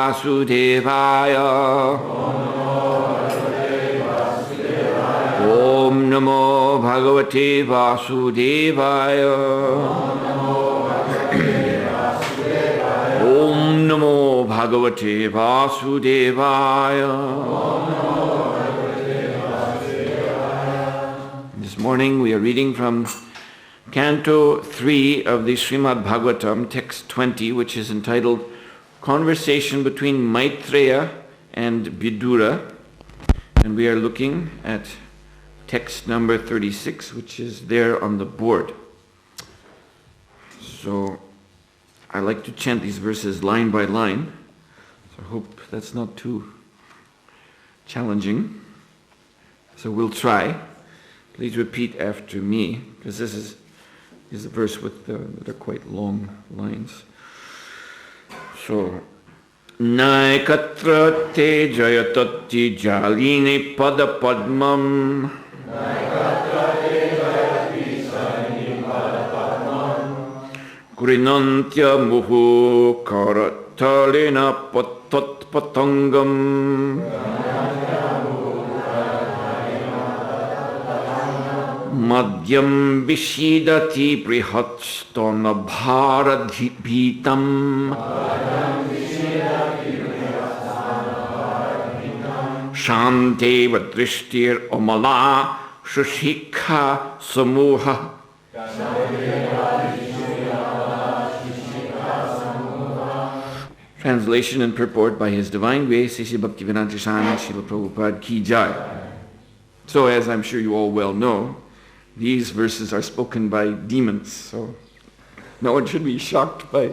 Vasudevaya. Om Namo Bhagavate Vasudevaya. Om Namo Bhagavate Vasudevaya. This morning we are reading from Canto 3 of the Srimad Bhagavatam, text 20, which is entitled Conversation between Maitreya and Vidura, and we are looking at text number 36, which is there on the board. So I like to chant these verses line by line, so I hope that's not too challenging. So we'll try. Please repeat after me, because this is a verse with that are quite long lines. So, Naikatra te jayatati jalini pada padmam. Grinantya muhu karatalena patat patangam. Madhyam vishidati prihatstana bharadhipitam. Shante vadrishtir omala shushikha samuha. Translation and purport by His Divine Grace, Sri Bhaktivedanta Swami Srila Prabhupada Ki Jai. So, as I'm sure you all well know, these verses are spoken by demons, so no one should be shocked by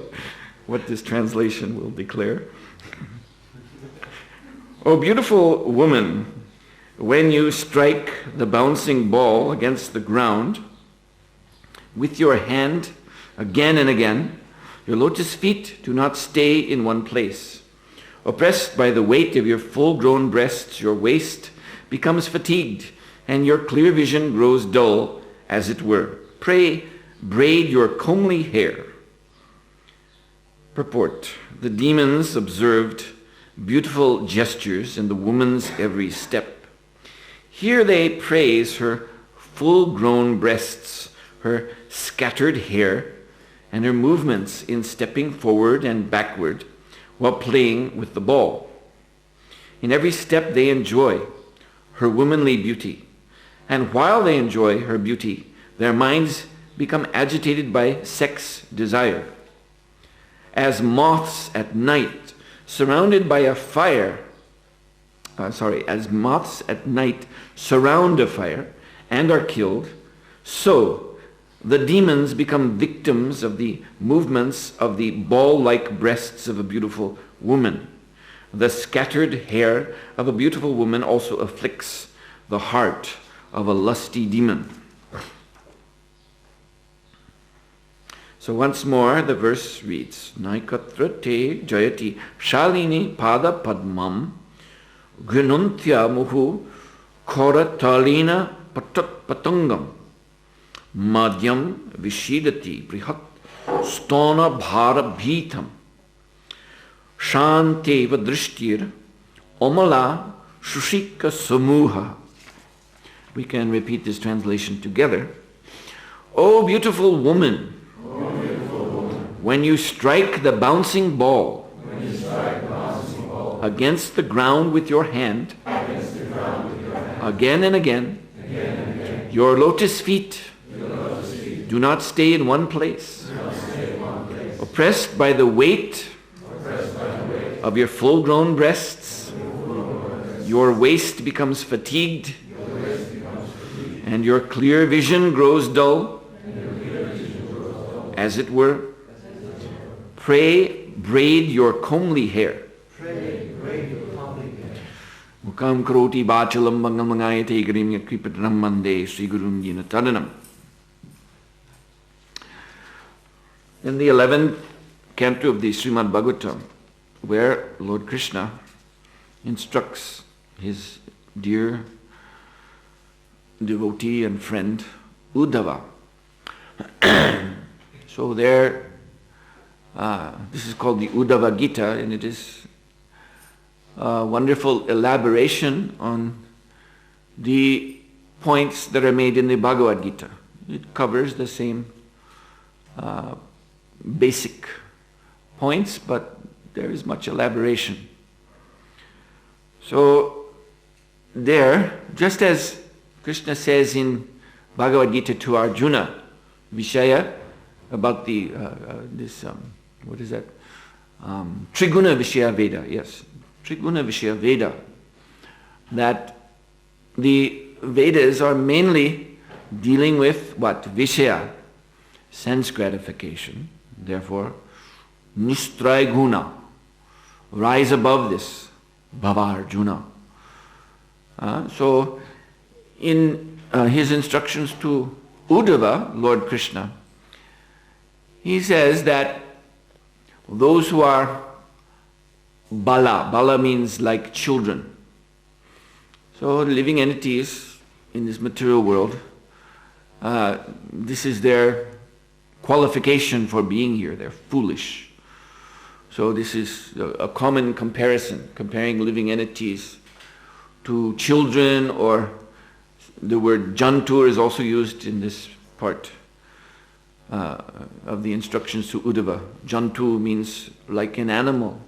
what this translation will declare. O beautiful woman, when you strike the bouncing ball against the ground with your hand again and again, your lotus feet do not stay in one place. Oppressed by the weight of your full-grown breasts, your waist becomes fatigued, and your clear vision grows dull, as it were. Pray, braid your comely hair. Purport. The demons observed beautiful gestures in the woman's every step. Here they praise her full-grown breasts, her scattered hair, and her movements in stepping forward and backward while playing with the ball. In every step they enjoy her womanly beauty, and while they enjoy her beauty, their minds become agitated by sex desire. As moths at night surrounded by a fire, as moths at night surround a fire and are killed, so the demons become victims of the movements of the ball-like breasts of a beautiful woman. The scattered hair of a beautiful woman also afflicts the heart of a lusty demon. So once more the verse reads, Naikatra te jayati shalini pada padmam Gununtya muhu koratalina patungam madhyam vishidati brihat stona bhara bhitam shanteva drishtir omala shushika samuha. We can repeat this translation together. O beautiful woman, when you strike the bouncing ball against the ground with your hand, again and again, your lotus feet do not stay in one place. Oppressed by the weight of your full-grown breasts, your waist becomes fatigued, and your clear vision grows dull, as it were. Pray, braid your comely hair. Mukam karoti bachalam bangamangayate garim yakripatanam mande Sri Gurum Jina Tadanam. In the 11th canto of the Srimad Bhagavatam, where Lord Krishna instructs his dear devotee and friend Uddhava. So there, this is called the Uddhava Gita, and it is a wonderful elaboration on the points that are made in the Bhagavad Gita. It covers the same basic points, but there is much elaboration. So there, just as Krishna says in Bhagavad Gita to Arjuna, Vishaya, about the what is that? Triguna Vishaya Veda, yes. Triguna Vishaya Veda. That the Vedas are mainly dealing with what? Vishaya, sense gratification. Therefore, Nistraya Guna, rise above this, Bhava Arjuna. So, in his instructions to Uddhava, Lord Krishna, he says that those who are bala means like children. So living entities in this material world, this is their qualification for being here. They're foolish. So this is a common comparison, comparing living entities to children, or the word jantur is also used in this part of the instructions to Uddhava. Jantu means like an animal.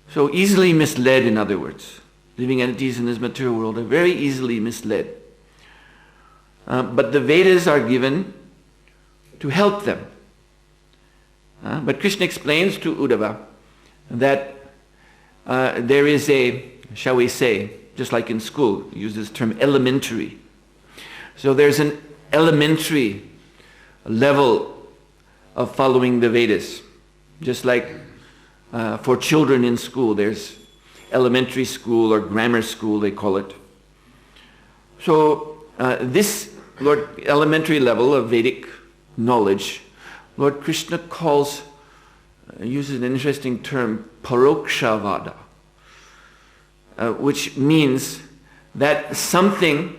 So easily misled, in other words. Living entities in this material world are very easily misled. But the Vedas are given to help them. But Krishna explains to Uddhava that there is a, shall we say, just like in school, we use this term elementary. So there's an elementary level of following the Vedas. Just like for children in school, there's elementary school or grammar school, they call it. So this elementary level of Vedic knowledge, Lord Krishna uses an interesting term, parokshavada, which means that something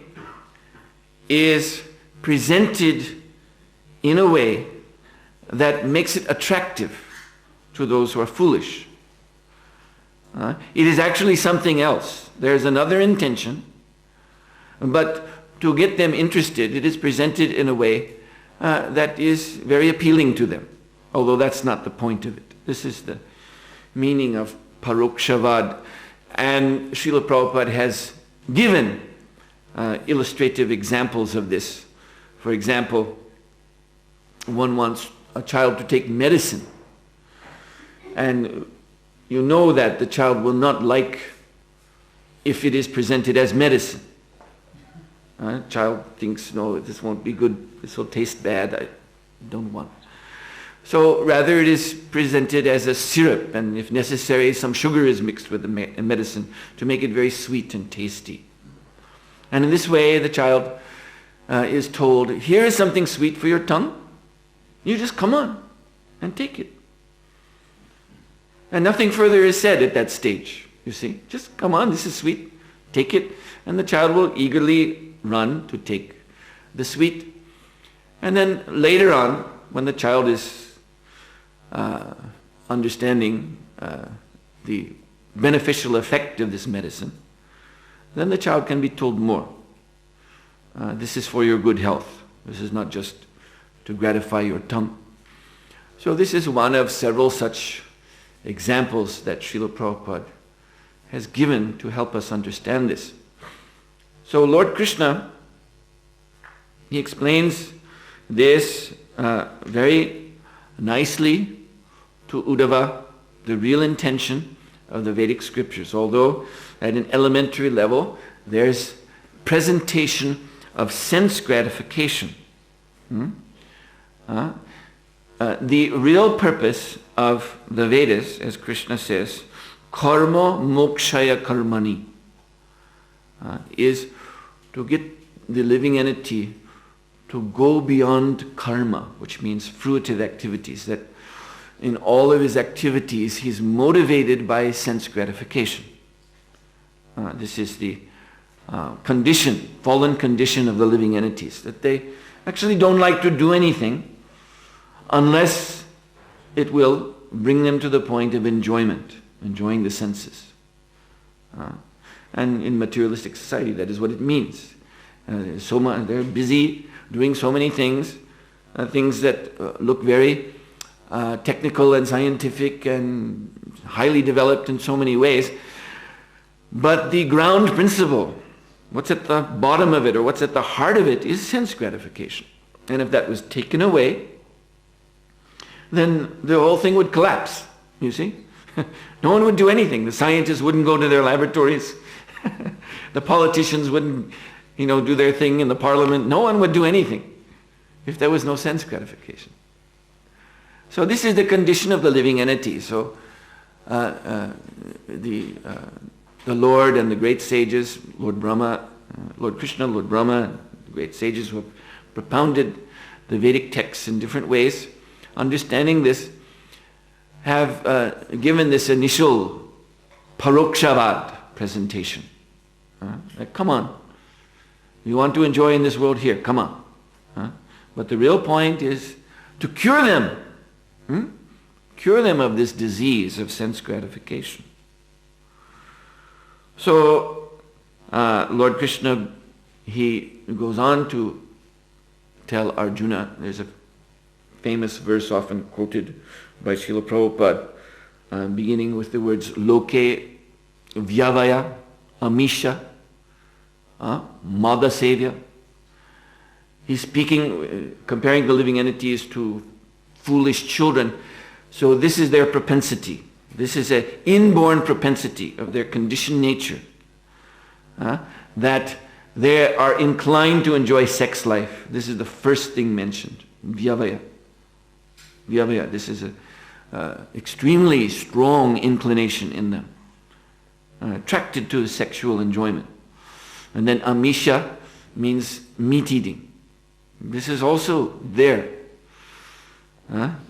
is presented in a way that makes it attractive to those who are foolish. It is actually something else. There's another intention, but to get them interested, it is presented in a way that is very appealing to them, although that's not the point of it. This is the meaning of parokshavad, and Srila Prabhupada has given illustrative examples of this. For example, one wants a child to take medicine, and you know that the child will not like if it is presented as medicine. Child thinks, no, this won't be good, this will taste bad, I don't want it. So rather it is presented as a syrup, and if necessary some sugar is mixed with the medicine to make it very sweet and tasty. And in this way the child is told, here is something sweet for your tongue, you just come on and take it. And nothing further is said at that stage, you see. Just come on, this is sweet, take it. And the child will eagerly run to take the sweet. And then later on, when the child is understanding the beneficial effect of this medicine, then the child can be told more. This is for your good health. This is not just to gratify your tongue. So this is one of several such examples that Srila Prabhupada has given to help us understand this. So Lord Krishna, he explains this very nicely to Uddhava, the real intention of the Vedic scriptures. Although at an elementary level there's presentation of sense gratification. The real purpose of the Vedas, as Krishna says, karma mokshaya karmani, is to get the living entity to go beyond karma, which means fruitive activities, that in all of his activities he's motivated by sense gratification. This is the fallen condition of the living entities, that they actually don't like to do anything unless it will bring them to the point of enjoyment, enjoying the senses. And in materialistic society, that is what it means. They're busy doing so many things, things that look very technical and scientific and highly developed in so many ways. But the ground principle, what's at the bottom of it or what's at the heart of it, is sense gratification. And if that was taken away, then the whole thing would collapse, you see. No one would do anything. The scientists wouldn't go to their laboratories. The politicians wouldn't, do their thing in the parliament. No one would do anything if there was no sense gratification. So this is the condition of the living entity. So the Lord and the great sages, Lord Brahma, Lord Krishna, Lord Brahma, the great sages who have propounded the Vedic texts in different ways, understanding this, have given this initial parokshavad presentation. Like, come on, you want to enjoy in this world, here, come on. But the real point is to cure them. Cure them of this disease of sense gratification. So Lord Krishna, he goes on to tell Arjuna, there's a famous verse often quoted by Srila Prabhupada, beginning with the words loke vyavaya amisha mada sevya. He's speaking, comparing the living entities to foolish children. So this is their propensity. This is an inborn propensity of their conditioned nature, that they are inclined to enjoy sex life. This is the first thing mentioned, vyavaya. Vyavaya, this is an extremely strong inclination in them. attracted to sexual enjoyment. And then amisha means meat eating. This is also there,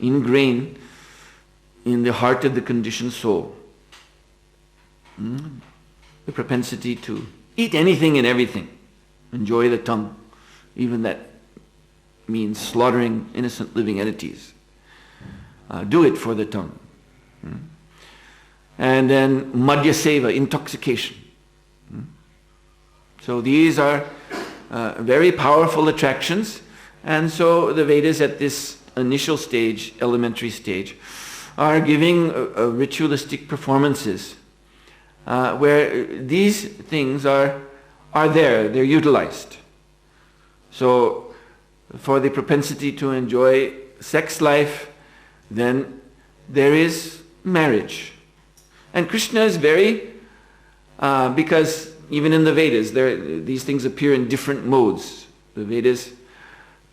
ingrained in the heart of the conditioned soul. The propensity to eat anything and everything, enjoy the tongue, even that means slaughtering innocent living entities. Do it for the tongue. And then madhya seva, intoxication. So these are very powerful attractions, and so the Vedas at this initial stage, elementary stage, are giving ritualistic performances where these things are there, they're utilized. So for the propensity to enjoy sex life, then there is marriage. And Krishna is very, because even in the Vedas, these things appear in different modes. The Vedas,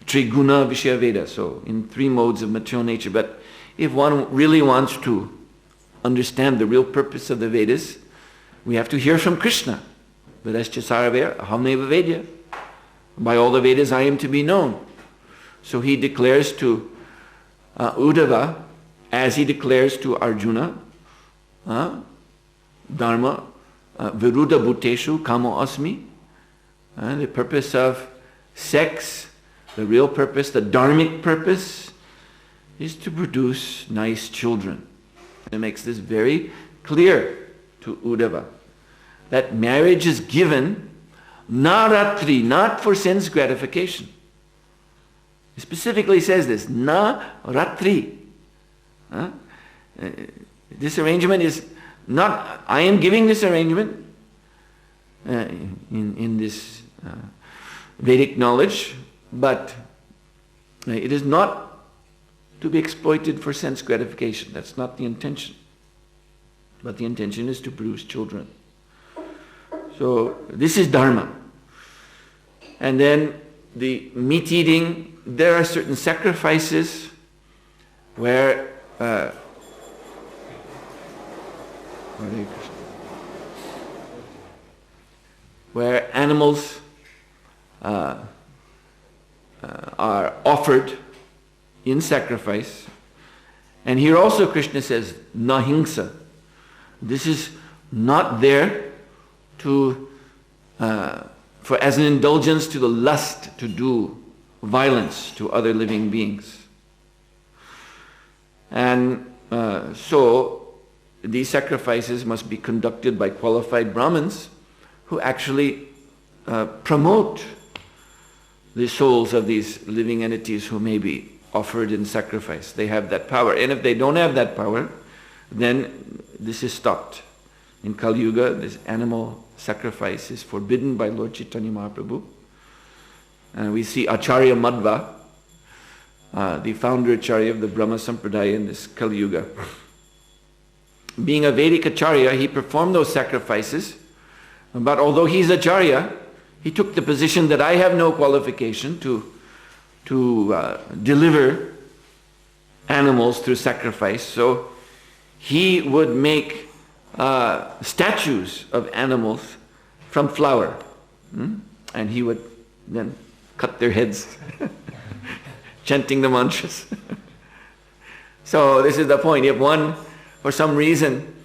Triguna Vishaya Veda, so in 3 modes of material nature. But if one really wants to understand the real purpose of the Vedas, we have to hear from Krishna. Vedascha Saravaya, Ahameva Vedya. By all the Vedas I am to be known. So he declares to Uddhava, as he declares to Arjuna, Dharma, Viruddha Bhuteshu Kamo Asmi. The purpose of sex, the real purpose, the dharmic purpose, is to produce nice children. It makes this very clear to Uddhava, that marriage is given naratri, not for sense gratification. It specifically says this, naratri. This arrangement is not, I am giving this arrangement in this Vedic knowledge, but it is not to be exploited for sense gratification. That's not the intention. But the intention is to produce children. So this is dharma. And then the meat eating, there are certain sacrifices where animals are offered in sacrifice. And here also Krishna says, nahingsa. This is not there to for as an indulgence to the lust to do violence to other living beings. And so these sacrifices must be conducted by qualified Brahmins who actually promote the souls of these living entities who may be offered in sacrifice. They have that power. And if they don't have that power, then this is stopped. In Kali Yuga, this animal sacrifice is forbidden by Lord Chaitanya Mahaprabhu. And we see Acharya Madhva, the founder Acharya of the Brahma Sampradaya in this Kali Yuga. Being a Vedic Acharya, he performed those sacrifices, but although he's Acharya, he took the position that I have no qualification to deliver animals through sacrifice. So he would make statues of animals from flour, and he would then cut their heads, chanting the mantras. So this is the point. If one, for some reason,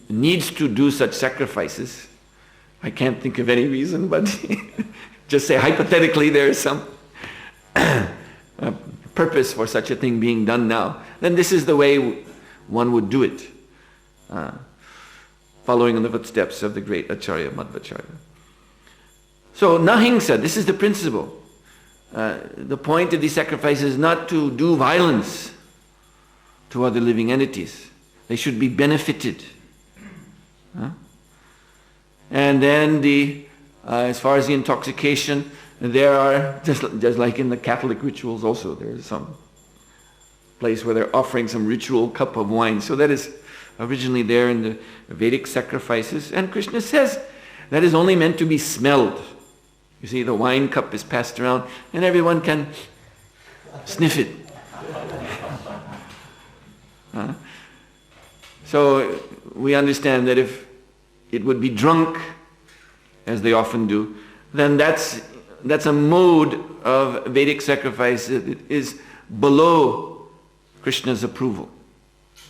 needs to do such sacrifices, I can't think of any reason, but just say hypothetically there is some purpose for such a thing being done now, then this is the way one would do it, following in the footsteps of the great Acharya Madhvacharya. So nahingsa, this is the principle. The point of these sacrifices is not to do violence to other living entities. They should be benefited. And then as far as the intoxication, there are, just like in the Catholic rituals also, there's some place where they're offering some ritual cup of wine. So that is originally there in the Vedic sacrifices. And Krishna says that is only meant to be smelled. You see, the wine cup is passed around and everyone can sniff it. So we understand that if it would be drunk, as they often do, then that's a mode of Vedic sacrifice that is below Krishna's approval.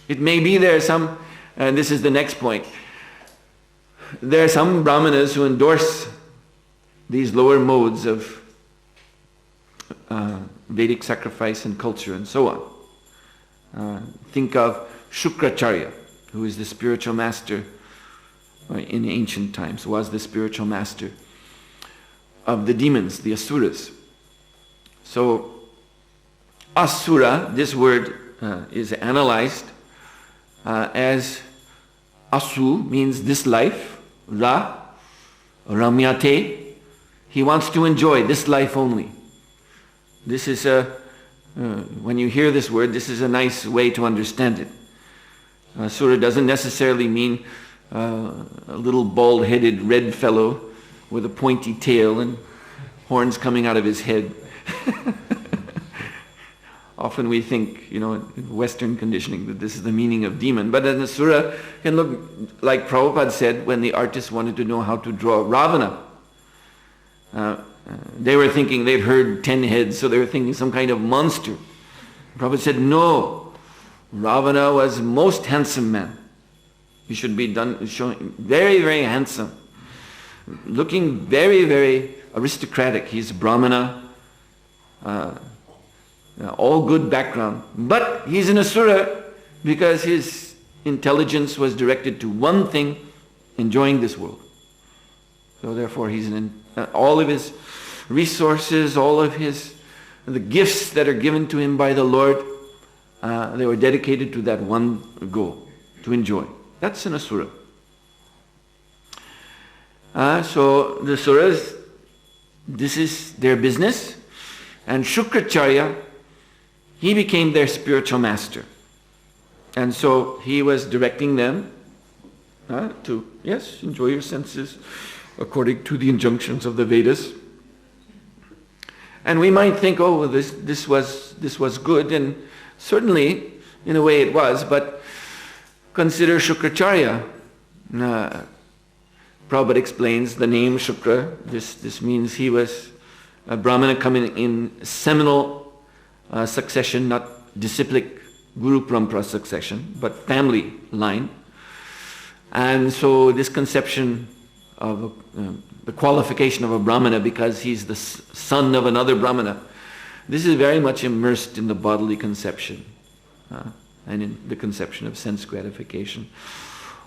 It may be there are some, and this is the next point, there are some brahmanas who endorse these lower modes of Vedic sacrifice and culture and so on. Think of Shukracharya, who is the spiritual master in ancient times, was the spiritual master of the demons, the asuras. So, asura, this word is analyzed as asu means this life, ra, ramyate, he wants to enjoy this life only. This is when you hear this word, this is a nice way to understand it. Asura doesn't necessarily mean a little bald-headed red fellow with a pointy tail and horns coming out of his head. Often we think, in Western conditioning, that this is the meaning of demon. But an asura can look, like Prabhupada said, when the artist wanted to know how to draw Ravana. They were thinking, they'd heard 10 heads, so they were thinking some kind of monster. Prabhupada said, no, Ravana was a most handsome man. He should be showing very, very handsome. Looking very, very aristocratic. He's Brahmana. All good background. But he's an asura because his intelligence was directed to one thing, enjoying this world. So therefore he's all of his resources, all of the gifts that are given to him by the Lord, they were dedicated to that one goal, to enjoy. That's an asura. So the asuras, this is their business. And Shukracharya, he became their spiritual master. And so he was directing them to, yes, enjoy your senses according to the injunctions of the Vedas. And we might think, oh, well, this was good, and certainly, in a way it was, but consider Shukracharya. Prabhupada explains the name Shukra. This means he was a Brahmana coming in seminal succession, not disciplic Guru Parampara succession, but family line. And so this conception of the qualification of a Brahmana because he's the son of another Brahmana, this is very much immersed in the bodily conception and in the conception of sense gratification.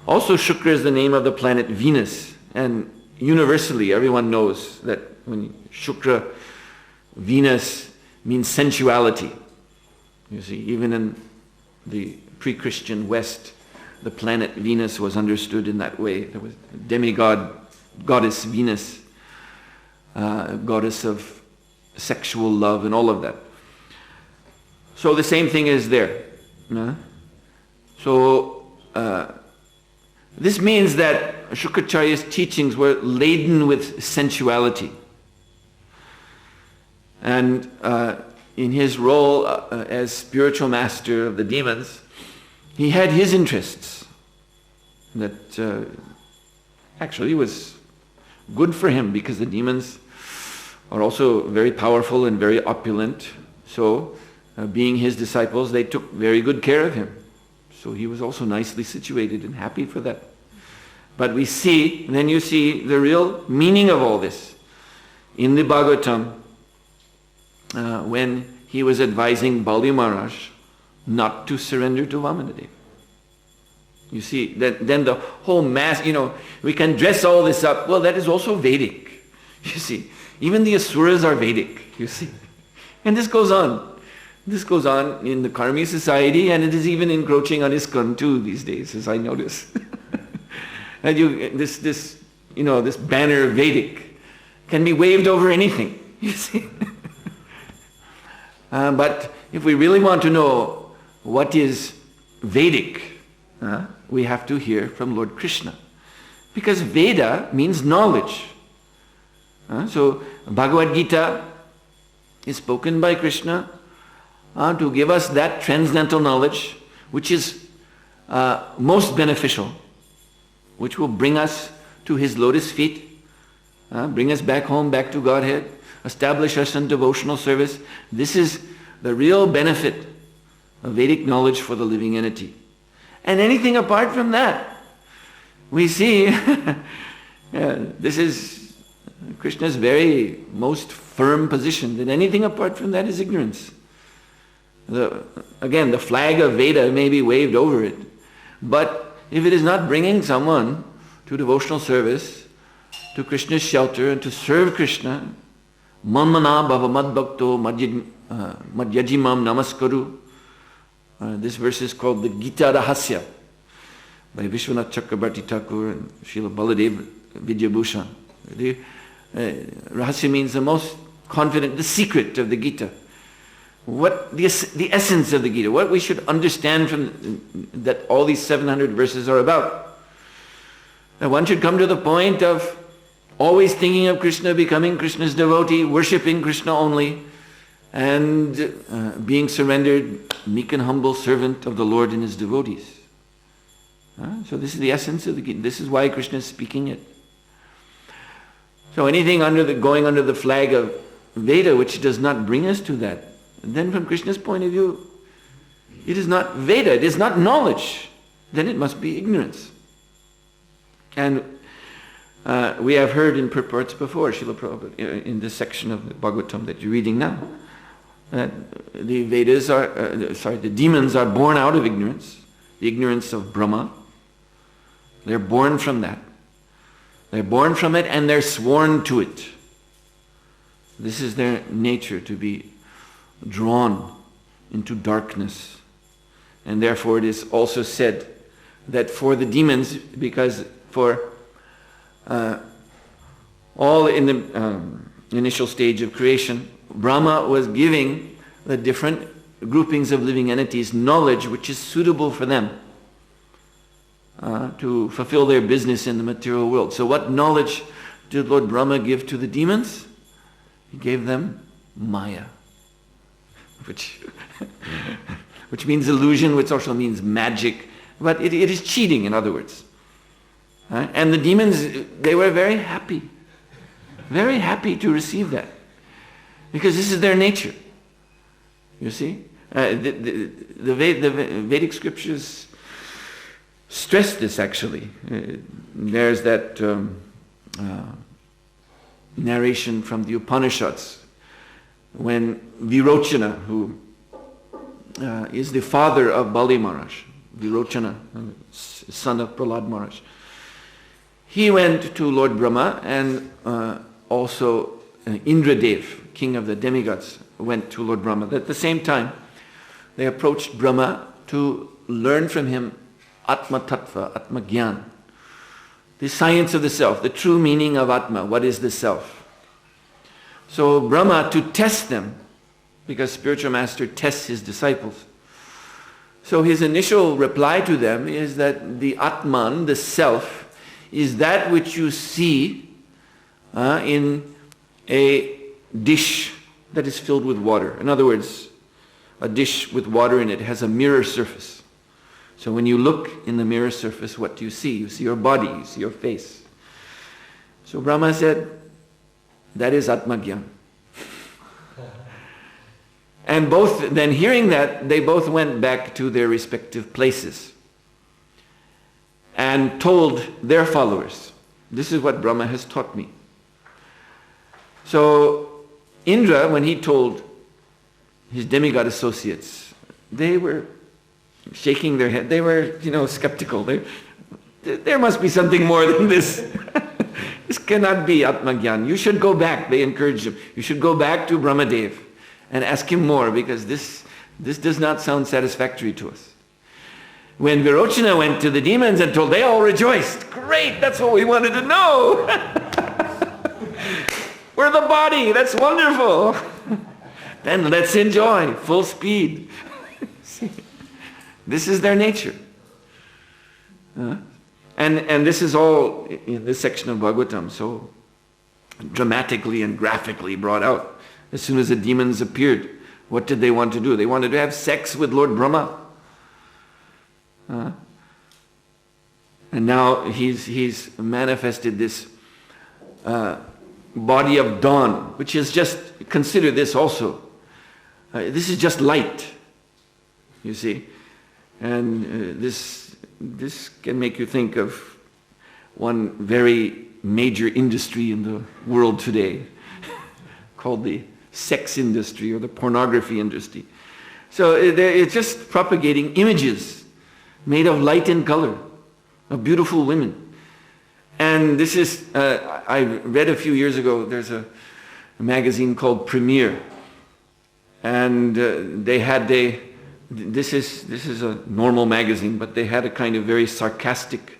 Also, Shukra is the name of the planet Venus, and universally everyone knows that when Shukra, Venus means sensuality. You see, even in the pre-Christian West, the planet Venus was understood in that way. There was a demigod, goddess Venus, goddess of sexual love and all of that. So the same thing is there. So this means that Shukracharya's teachings were laden with sensuality. And in his role as spiritual master of the demons, he had his interests that actually was good for him because the demons are also very powerful and very opulent. So being his disciples, they took very good care of him. So he was also nicely situated and happy for that. But we see, then you see the real meaning of all this in the Bhagavatam when he was advising Bali Maharaj not to surrender to Vamanadev. You see, then the whole mass, we can dress all this up. Well, that is also Vedic. You see, even the Asuras are Vedic, you see. And this goes on. This goes on in the Karmi society, and it is even encroaching on ISKCON too these days, as I notice. And this banner of Vedic can be waved over anything, you see. But if we really want to know what is Vedic, we have to hear from Lord Krishna. Because Veda means knowledge. So Bhagavad Gita is spoken by Krishna to give us that transcendental knowledge which is most beneficial, which will bring us to His lotus feet, bring us back home, back to Godhead, establish us in devotional service. This is the real benefit of Vedic knowledge for the living entity. And anything apart from that, we see, this is Krishna's very most firm position, that anything apart from that is ignorance. Again, the flag of Veda may be waved over it, but if it is not bringing someone to devotional service, to Krishna's shelter, and to serve Krishna, Manmana bhava madbhakto madhyajimam namaskaru. This verse is called the Gita Rahasya by Vishwanath Chakrabarti Thakur and Srila Baladev Vidyabhushan. Rahasya means the most confident, the secret of the Gita. What the essence of the Gita, what we should understand from that all these 700 verses are about. That one should come to the point of always thinking of Krishna, becoming Krishna's devotee, worshipping Krishna only, and being surrendered, meek and humble servant of the Lord and His devotees. So this is the essence of the Gita. This is why Krishna is speaking it. So anything going under the flag of Veda which does not bring us to that, then from Krishna's point of view, it is not Veda, it is not knowledge. Then it must be ignorance. And we have heard in purports before, Srila Prabhupada, in this section of the Bhagavatam that you're reading now, that the Vedas the demons are born out of ignorance, the ignorance of Brahma. They're born from that. They're born from it and they're sworn to it. This is their nature, to be drawn into darkness. And therefore it is also said that for the demons, because for all in the initial stage of creation, Brahma was giving the different groupings of living entities knowledge which is suitable for them to fulfill their business in the material world. So what knowledge did Lord Brahma give to the demons? He gave them Maya, which means illusion, which also means magic, but it is cheating, in other words. And the demons, they were very happy to receive that, because this is their nature. You see, the Vedic scriptures stress this actually. There's that narration from the Upanishads when Virochana, who is the father of Bali Maharaj, Virochana, son of Prahlad Maharaj, he went to Lord Brahma, and also Indradev, king of the demigods, went to Lord Brahma. At the same time, they approached Brahma to learn from him Atma Tattva, Atma Gyan, the science of the self, the true meaning of Atma, what is the self. So Brahma, to test them, because spiritual master tests his disciples, so his initial reply to them is that the Atman, the self, is that which you see in a dish that is filled with water. In other words, a dish with water in it has a mirror surface. So when you look in the mirror surface, what do you see? You see your body, you see your face. So Brahma said, that is Atmagyan. And both, then hearing that, they both went back to their respective places and told their followers, this is what Brahma has taught me. So Indra, when he told his demigod associates, they were shaking their head. They were, skeptical. There must be something more than this. This cannot be Atmagyan. You should go back. They encouraged him. You should go back to Brahmadev and ask him more, because this does not sound satisfactory to us. When Virochana went to the demons and told, they all rejoiced. Great, that's what we wanted to know. We're the body, that's wonderful. Then let's enjoy, full speed. See, this is their nature. And this is all in this section of Bhagavatam, so dramatically and graphically brought out. As soon as the demons appeared, what did they want to do? They wanted to have sex with Lord Brahma. And now he's manifested this body of dawn, which is just, consider this also. This is just light, you see. And this can make you think of one very major industry in the world today called the sex industry or the pornography industry. So it's just propagating images made of light and color of beautiful women. And this is, I read a few years ago, there's a magazine called Premiere. And this is a normal magazine, but they had a kind of very sarcastic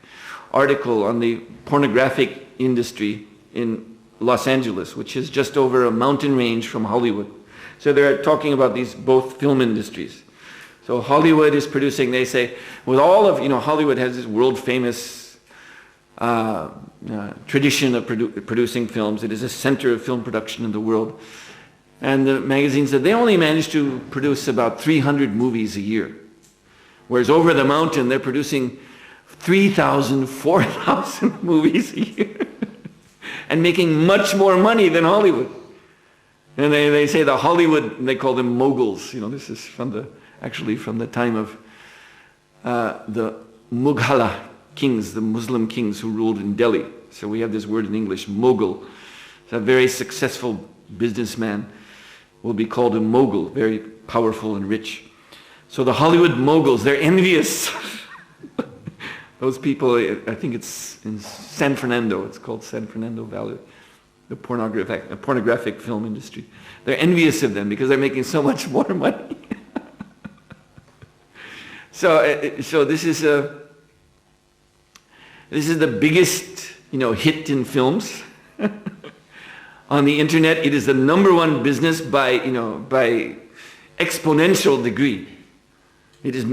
article on the pornographic industry in Los Angeles, which is just over a mountain range from Hollywood. So they're talking about these both film industries. So Hollywood is producing, they say, with all of, Hollywood has this world famous tradition of producing films. It is a center of film production in the world. And the magazine said they only manage to produce about 300 movies a year. Whereas over the mountain, they're producing 3,000, 4,000 movies a year. And making much more money than Hollywood. And they say the Hollywood, they call them moguls. This is actually from the time of the Mughal kings, the Muslim kings who ruled in Delhi. So we have this word in English, mogul. It's a very successful businessman will be called a mogul, very powerful and rich. So the Hollywood moguls, they're envious. Those people, I think it's in San Fernando, it's called San Fernando Valley, the pornographic film industry. They're envious of them because they're making so much more money. So this is the biggest, hit in films. On the internet, it is the #1 business by exponential degree. It is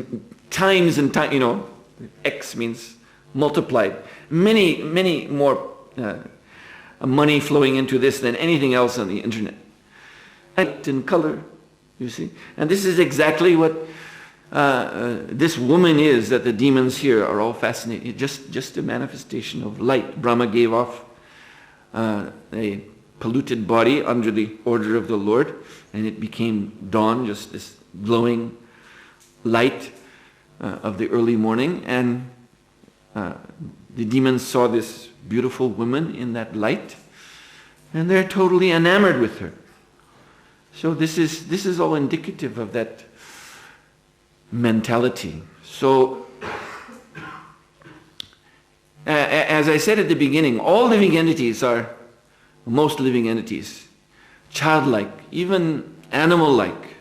times and times, X means multiplied. Many more money flowing into this than anything else on the internet. Light and color, you see. And this is exactly what this woman is that the demons here are all fascinated. Just a manifestation of light. Brahma gave off a polluted body under the order of the Lord, and it became dawn, just this glowing light of the early morning. And the demons saw this beautiful woman in that light, and they're totally enamored with her. So this is all indicative of that mentality. So, as I said at the beginning, all living entities most living entities, childlike, even animal-like.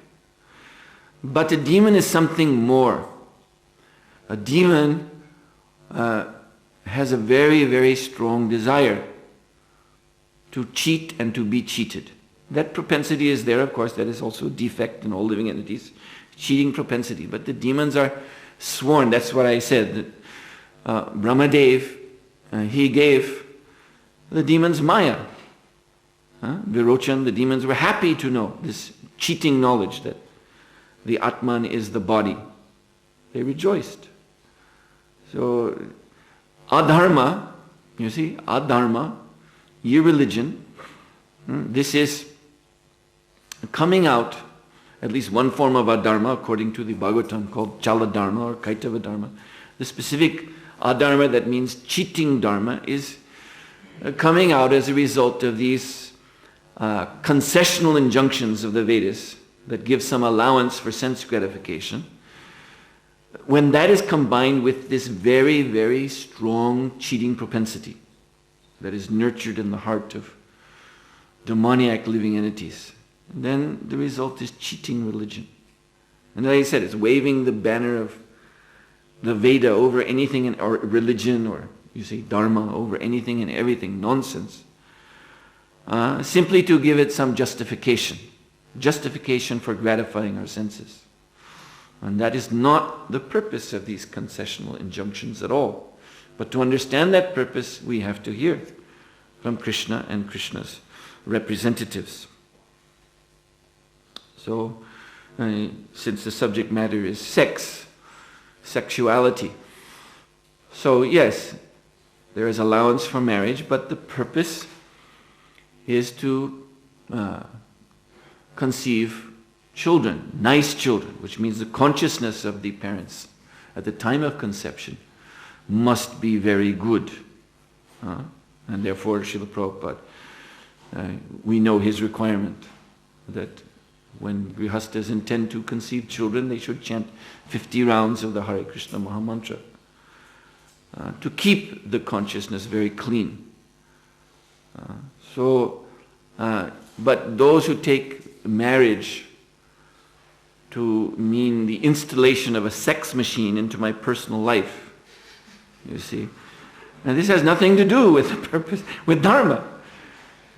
But a demon is something more. A demon has a very, very strong desire to cheat and to be cheated. That propensity is there, of course. That is also a defect in all living entities. Cheating propensity. But the demons are sworn. That's what I said. That Brahmadev, he gave the demons Maya. Virochan, the demons were happy to know this cheating knowledge that the Atman is the body. They rejoiced. So, adharma, you see, adharma, irreligion, this is coming out, at least one form of adharma, according to the Bhagavatam, called chaladharma or kaitava dharma. The specific adharma that means cheating dharma is coming out as a result of these concessional injunctions of the Vedas that give some allowance for sense gratification. When that is combined with this very, very strong cheating propensity that is nurtured in the heart of demoniac living entities, then the result is cheating religion. And like I said, it's waving the banner of the Veda over anything, or religion, or you say dharma, over anything and everything, nonsense. Simply to give it some justification for gratifying our senses. And that is not the purpose of these concessional injunctions at all. But to understand that purpose, we have to hear from Krishna and Krishna's representatives. So, since the subject matter is sex, sexuality, So yes, there is allowance for marriage, but the purpose is to conceive children, nice children, which means the consciousness of the parents at the time of conception must be very good. And therefore, Srila Prabhupada, we know his requirement that when grihastas intend to conceive children, they should chant 50 rounds of the Hare Krishna Mahamantra to keep the consciousness very clean. But those who take marriage to mean the installation of a sex machine into my personal life, you see, and this has nothing to do with the purpose, with Dharma.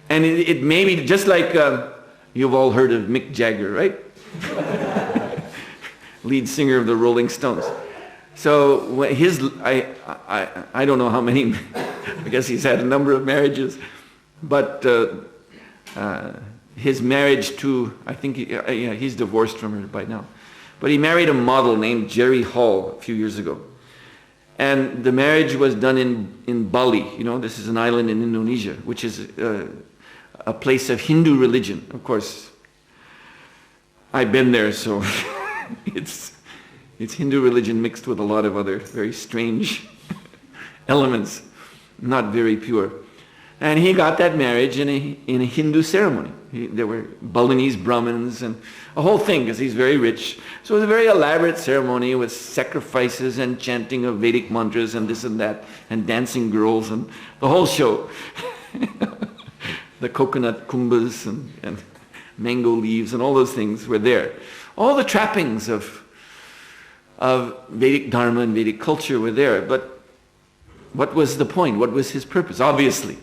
And it may be just like, you've all heard of Mick Jagger, right? Lead singer of the Rolling Stones. So I don't know how many, I guess he's had a number of marriages, but his marriage to, I think he's divorced from her by now, but he married a model named Jerry Hall a few years ago. And the marriage was done in Bali. This is an island in Indonesia, which is a place of Hindu religion. Of course, I've been there, so it's Hindu religion mixed with a lot of other very strange elements, not very pure. And he got that marriage in a Hindu ceremony. There were Balinese Brahmins and a whole thing, because he's very rich. So it was a very elaborate ceremony with sacrifices and chanting of Vedic mantras and this and that, and dancing girls and the whole show. The coconut kumbhas and mango leaves and all those things were there. All the trappings of Vedic Dharma and Vedic culture were there. But what was the point? What was his purpose? Obviously.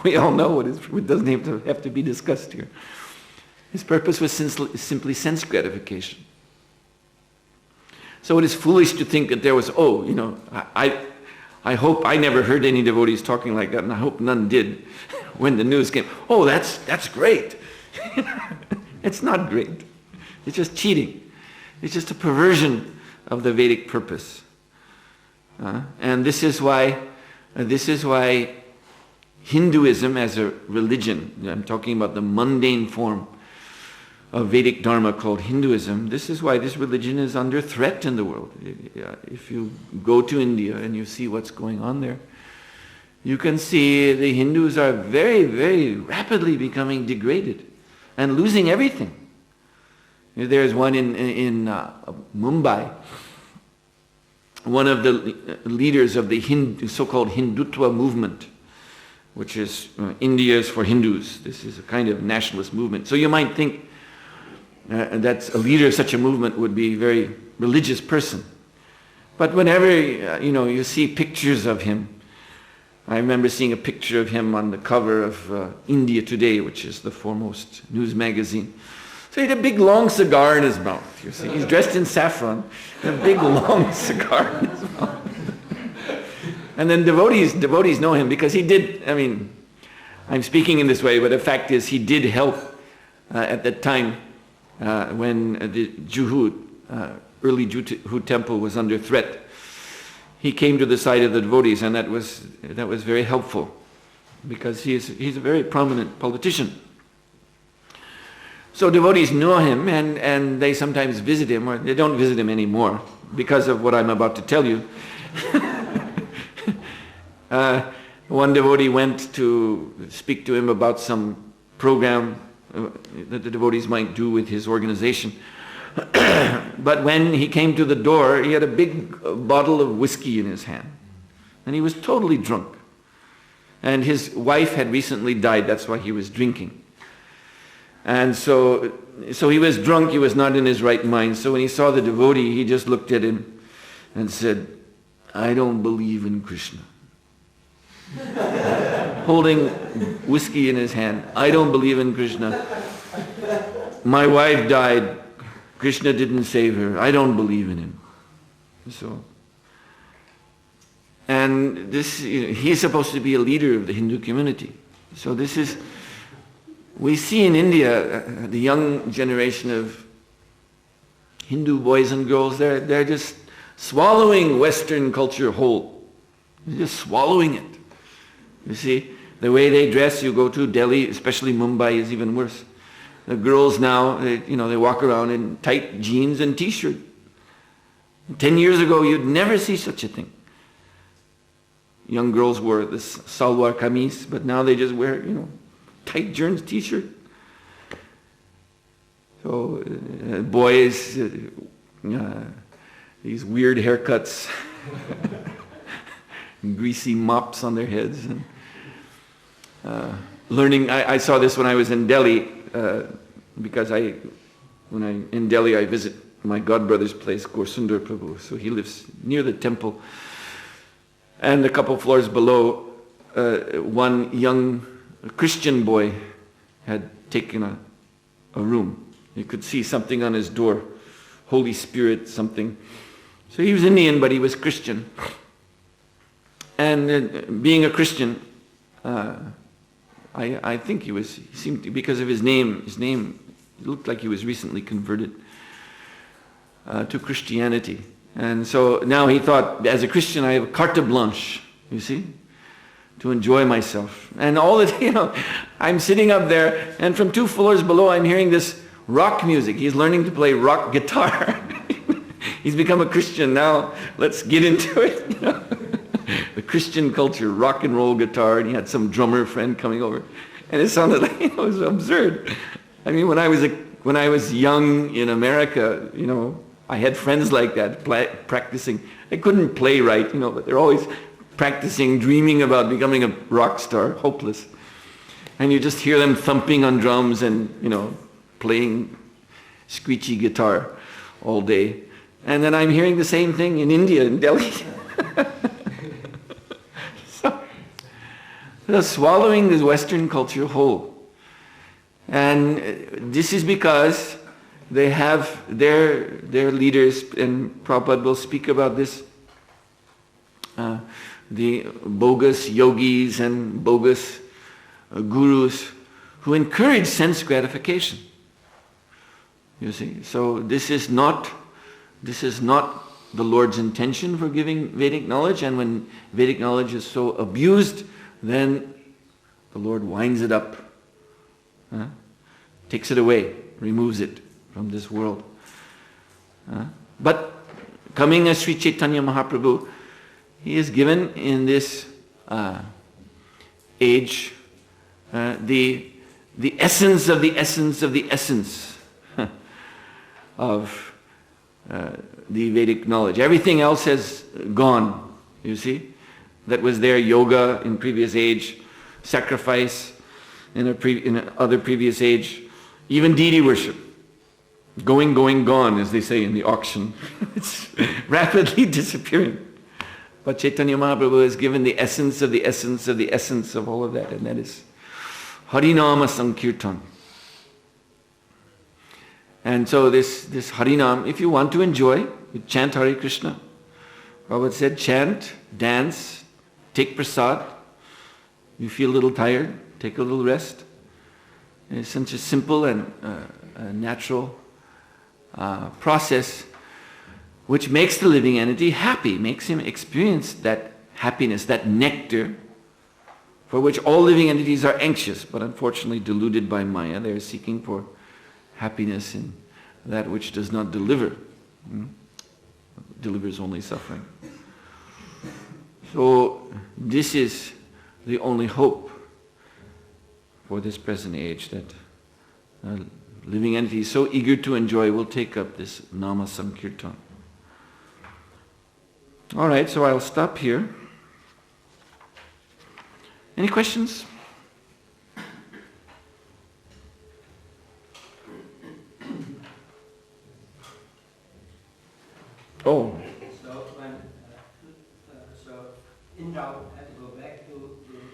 We all know it doesn't have to be discussed here. His purpose was simply sense gratification. So it is foolish to think that there was, I hope I never heard any devotees talking like that, and I hope none did when the news came. Oh, that's great. It's not great. It's just cheating. It's just a perversion of the Vedic purpose. And this is why Hinduism as a religion, I'm talking about the mundane form of Vedic Dharma called Hinduism, this is why this religion is under threat in the world. If you go to India and you see what's going on there, you can see the Hindus are very, very rapidly becoming degraded and losing everything. There's one in Mumbai, one of the leaders of the so-called Hindutva movement, which is India's for Hindus. This is a kind of nationalist movement. So you might think that a leader of such a movement would be a very religious person. But whenever you see pictures of him, I remember seeing a picture of him on the cover of India Today, which is the foremost news magazine. So he had a big long cigar in his mouth. You see, he's dressed in saffron, and a big long cigar in his mouth. And then devotees know him because he did, I'm speaking in this way, but the fact is he did help at that time when the early Juhu temple was under threat. He came to the side of the devotees, and that was very helpful because he's a very prominent politician. So devotees know him, and they sometimes visit him, or they don't visit him anymore because of what I'm about to tell you. One devotee went to speak to him about some program that the devotees might do with his organization. But when he came to the door, he had a big bottle of whiskey in his hand. And he was totally drunk. And his wife had recently died, that's why he was drinking. And so he was drunk, he was not in his right mind. So when he saw the devotee, he just looked at him and said, "I don't believe in Krishna." Holding whiskey in his hand. "I don't believe in Krishna. My wife died. Krishna didn't save her. I don't believe in him." And he's supposed to be a leader of the Hindu community. So we see in India, the young generation of Hindu boys and girls, they're just swallowing Western culture whole. Just swallowing it. You see, the way they dress, you go to Delhi, especially Mumbai, is even worse. The girls now, they walk around in tight jeans and t-shirt. 10 years ago, you'd never see such a thing. Young girls wore this salwar kameez, but now they just wear, tight jeans t-shirt. So boys, these weird haircuts, greasy mops on their heads. And, learning, I saw this when I was in Delhi, because when I'm in Delhi, I visit my godbrother's place, Gorsundar Prabhu. So he lives near the temple. And a couple floors below, one young Christian boy had taken a room. You could see something on his door, Holy Spirit, something. So he was Indian, but he was Christian. And being a Christian, I think he seemed to, because of his name, it looked like he was recently converted to Christianity. And so now he thought, as a Christian, I have carte blanche, you see, to enjoy myself. And all the day, I'm sitting up there, and from 2 floors below, I'm hearing this rock music. He's learning to play rock guitar. He's become a Christian now. Let's get into it. The Christian culture, rock and roll guitar, and he had some drummer friend coming over, and it sounded like it was absurd. I mean, when I was young in America, I had friends like that practicing. They couldn't play right, but they're always practicing, dreaming about becoming a rock star, hopeless. And you just hear them thumping on drums and playing screechy guitar all day. And then I'm hearing the same thing in India, in Delhi. So, swallowing this Western culture whole. And this is because they have their leaders, and Prabhupada will speak about this, the bogus yogis and bogus gurus who encourage sense gratification. You see, so this is not the Lord's intention for giving Vedic knowledge, and when Vedic knowledge is so abused, then the Lord winds it up, takes it away, removes it from this world. But coming as Sri Chaitanya Mahaprabhu, he is given in this age the essence of the essence of the essence of the Vedic knowledge. Everything else has gone, you see. That was there, yoga in previous age, sacrifice in other previous age, even deity worship. Going, gone, as they say in the auction. It's rapidly disappearing. But Chaitanya Mahaprabhu has given the essence of the essence of the essence of all of that, and that is Harinama Sankirtan. And so this Harinam, if you want to enjoy, you chant Hare Krishna. Prabhupada said, chant, dance, take prasad. You feel a little tired, take a little rest. It's such a simple and natural process which makes the living entity happy, makes him experience that happiness, that nectar for which all living entities are anxious, but unfortunately deluded by Maya. They are seeking for happiness in that which does not deliver. Delivers only suffering. So this is the only hope for this present age, that living entities so eager to enjoy will take up this Nama Sankirtan. Alright, so I'll stop here. Any questions? Oh. So Indra had to go back to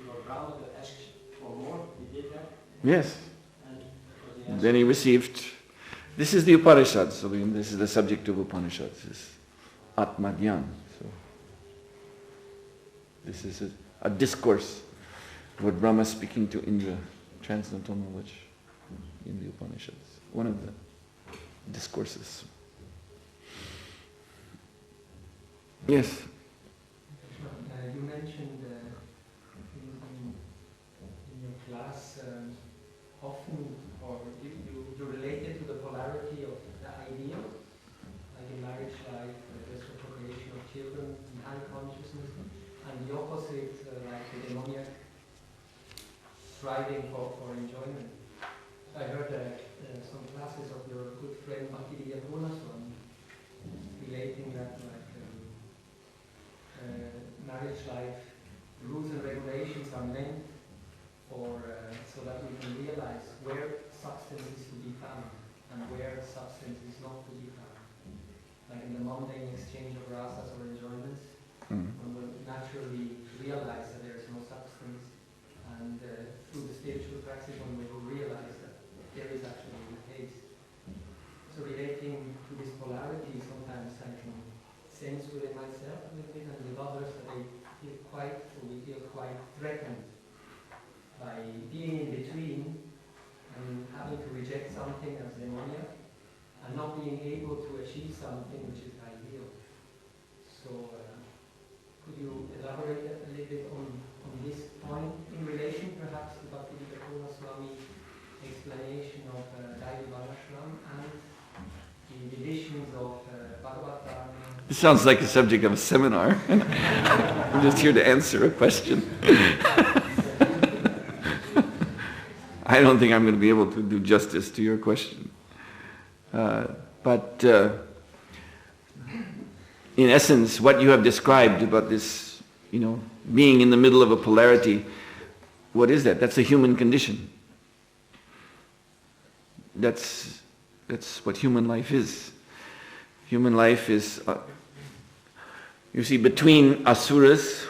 Lord Brahma to ask for more. He did that. Yes. And then he received. This is the Upanishads. So this is the subject of Upanishads. This is Atmadyan. So this is a discourse. Lord Brahma speaking to Indra, transcendental knowledge in the Upanishads. One of the discourses. Yes. You mentioned in your class often, or you related to the polarity of the ideal, like in marriage life, there's the procreation of children in high consciousness, and the opposite, like the demoniac striving for enjoyment. I heard some classes of your good friend Suhotra Swami relating that like marriage life rules and regulations are meant for so that we can realize where substance is to be found and where substance is not to be found. Like in the mundane exchange of rasas or enjoyments, one will naturally realize that there is no substance, and through the spiritual practice one will realize that there is actually a taste. So relating to this polarity, sometimes I can sense within myself a little bit, and with others that we feel quite threatened by being in between and having to reject something as demoniac and not being able to achieve something which is ideal. So could you elaborate a little bit on this point in relation perhaps to Suhotra Swami explanation of Daivi Varnashram and the editions of Bhagavatam? It sounds like a subject of a seminar. I'm just here to answer a question. I don't think I'm going to be able to do justice to your question. But in essence, what you have described about this, being in the middle of a polarity, what is that? That's a human condition. That's what human life is. Human life is, you see, between asuras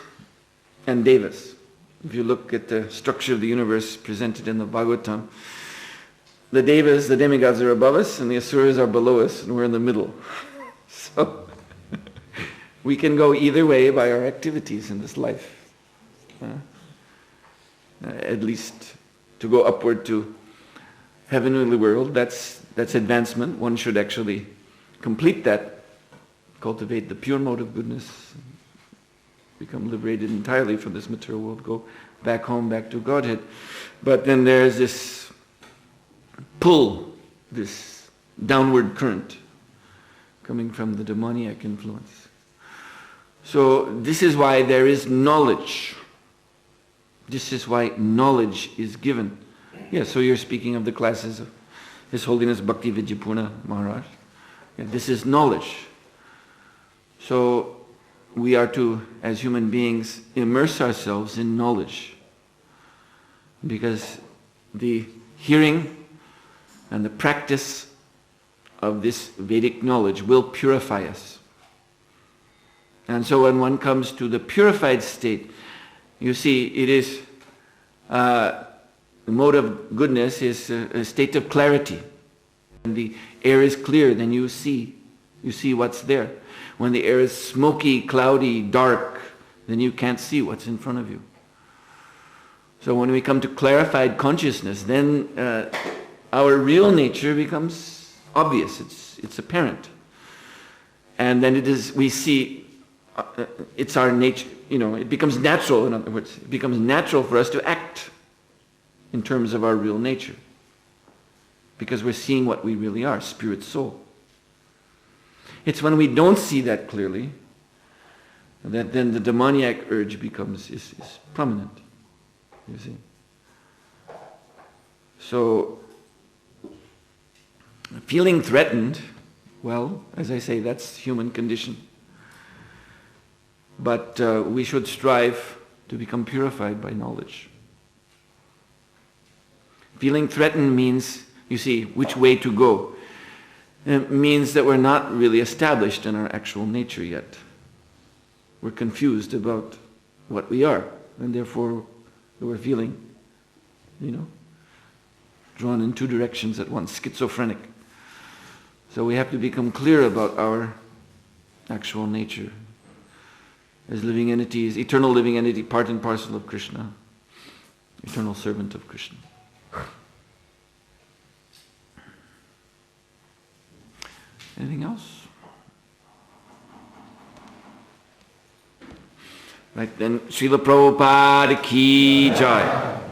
and devas. If you look at the structure of the universe presented in the Bhagavatam, the devas, the demigods, are above us, and the asuras are below us, and we're in the middle. So we can go either way by our activities in this life. At least to go upward to heavenly world, that's advancement. One should actually complete that, cultivate the pure mode of goodness, become liberated entirely from this material world, go back home, back to Godhead. But then there's this pull, this downward current coming from the demoniac influence. So this is why there is knowledge. This is why knowledge is given. Yeah, so you're speaking of the classes of His Holiness Bhakti Vidyapurna Maharaj. Yeah, this is knowledge. So we are to, as human beings, immerse ourselves in knowledge. Because the hearing and the practice of this Vedic knowledge will purify us. And so when one comes to the purified state, you see, it is, the mode of goodness is a state of clarity. When the air is clear, then you see what's there. When the air is smoky, cloudy, dark, then you can't see what's in front of you. So when we come to clarified consciousness, then our real nature becomes obvious, it's apparent. And then we see, it's our nature, it becomes natural, in other words. It becomes natural for us to act in terms of our real nature. Because we're seeing what we really are, spirit, soul. It's when we don't see that clearly that then the demoniac urge is prominent, you see. So, feeling threatened, well, as I say, that's human condition. But we should strive to become purified by knowledge. Feeling threatened means, you see, which way to go. It means that we're not really established in our actual nature yet. We're confused about what we are, and therefore we're feeling, drawn in two directions at once, schizophrenic. So we have to become clear about our actual nature as living entities, eternal living entity, part and parcel of Krishna, eternal servant of Krishna. Anything else? Right, then Srila Prabhupada ki jai.